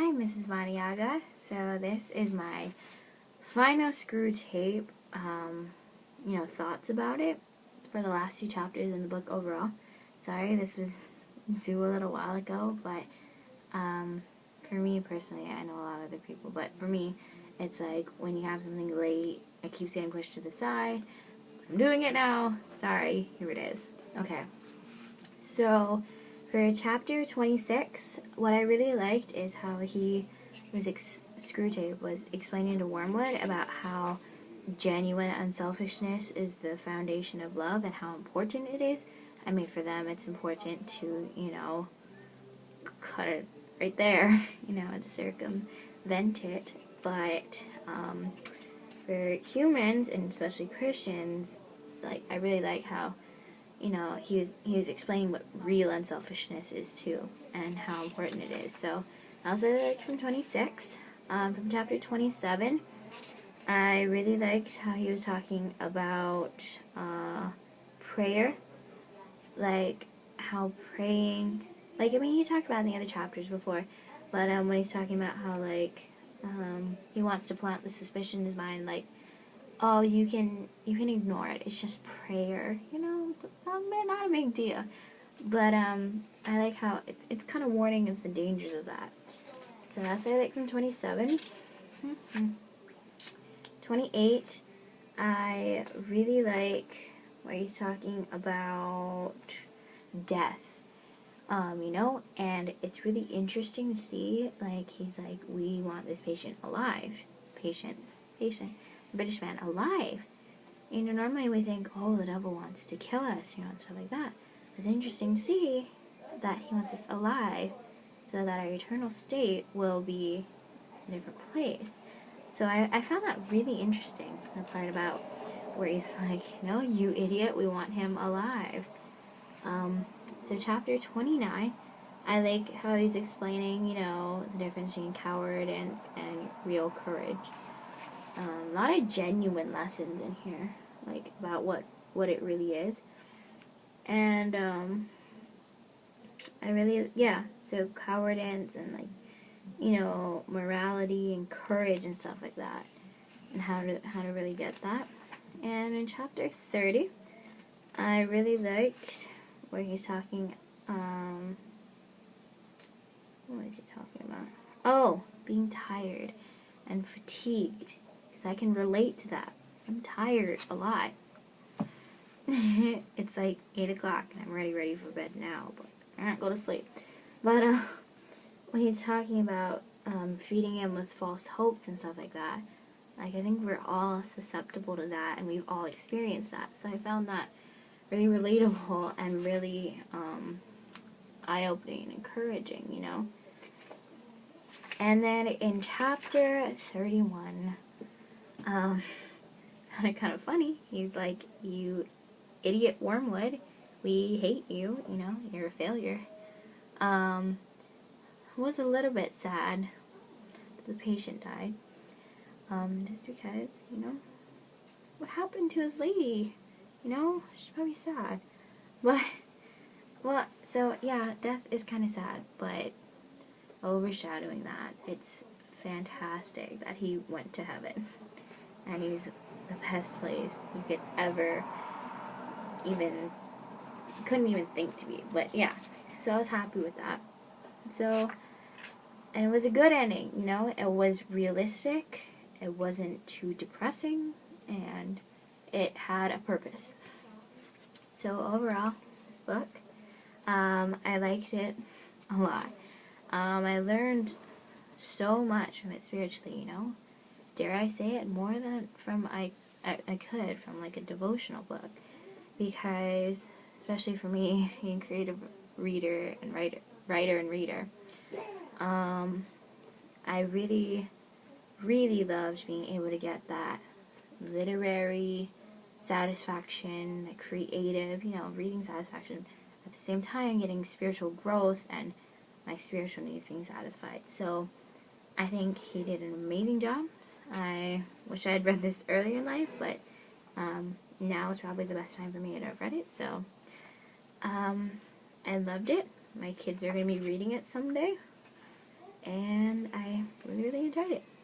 Hi, Mrs. Maniaga. So this is my final screw tape, thoughts about it for the last two chapters in the book overall. Sorry, this was due a little while ago, but for me personally, I know a lot of other people, but for me, it's like when you have something late, it keeps getting pushed to the side. I'm doing it now. Sorry, here it is. Okay. So, for chapter 26, what I really liked is how Screwtape was explaining to Wormwood about how genuine unselfishness is the foundation of love and how important it is. I mean, for them, it's important to, cut it right there, to circumvent it. But for humans, and especially Christians, I really like how he was explaining what real unselfishness is too, and how important it is. So, I also like from 26. From chapter 27, I really liked how he was talking about prayer, like how praying, he talked about it in the other chapters before, but when he's talking about how he wants to plant the suspicion in his mind, oh, you can ignore it. It's just prayer, not a big deal. But I like how it's kind of warning against the dangers of that. So that's what I like from 27. 28, I really like where he's talking about death. And it's really interesting to see, he's like, we want this patient alive. Patient. British man alive. Normally we think, oh, the devil wants to kill us, and stuff like that. It's interesting to see that he wants us alive so that our eternal state will be in a different place. So I found that really interesting, the part about where he's like, you idiot, we want him alive. So chapter 29, I like how he's explaining, the difference between cowardice and real courage. A lot of genuine lessons in here, about what it really is. And, so cowardice and, morality and courage and stuff like that, and how to really get that. And in chapter 30, I really liked where he's talking, what is he talking about? Oh, being tired and fatigued, because I can relate to that. I'm tired a lot. It's 8 o'clock and I'm ready for bed now, but I can't go to sleep. But when he's talking about feeding him with false hopes and stuff like that, I think we're all susceptible to that, and we've all experienced that. So I found that really relatable and really eye-opening and encouraging, And then in chapter 31, kind of funny, he's like, you idiot Wormwood, we hate you, you're a failure. Was a little bit sad that the patient died, just because, what happened to his lady, she's probably sad, but, so, yeah, death is kind of sad, but overshadowing that, it's fantastic that he went to heaven, and he's the best place you could ever couldn't even think to be, but yeah, so I was happy with that. So, and it was a good ending, it was realistic, it wasn't too depressing, and it had a purpose. So overall, this book, I liked it a lot. I learned so much from it spiritually, dare I say it, more than I could from a devotional book, because especially for me, being a creative writer and reader, I really, really loved being able to get that literary satisfaction, the creative, reading satisfaction, at the same time getting spiritual growth and my spiritual needs being satisfied. So I think he did an amazing job. I wish I had read this earlier in life, but now is probably the best time for me to have read it. So I loved it. My kids are going to be reading it someday, and I tried it.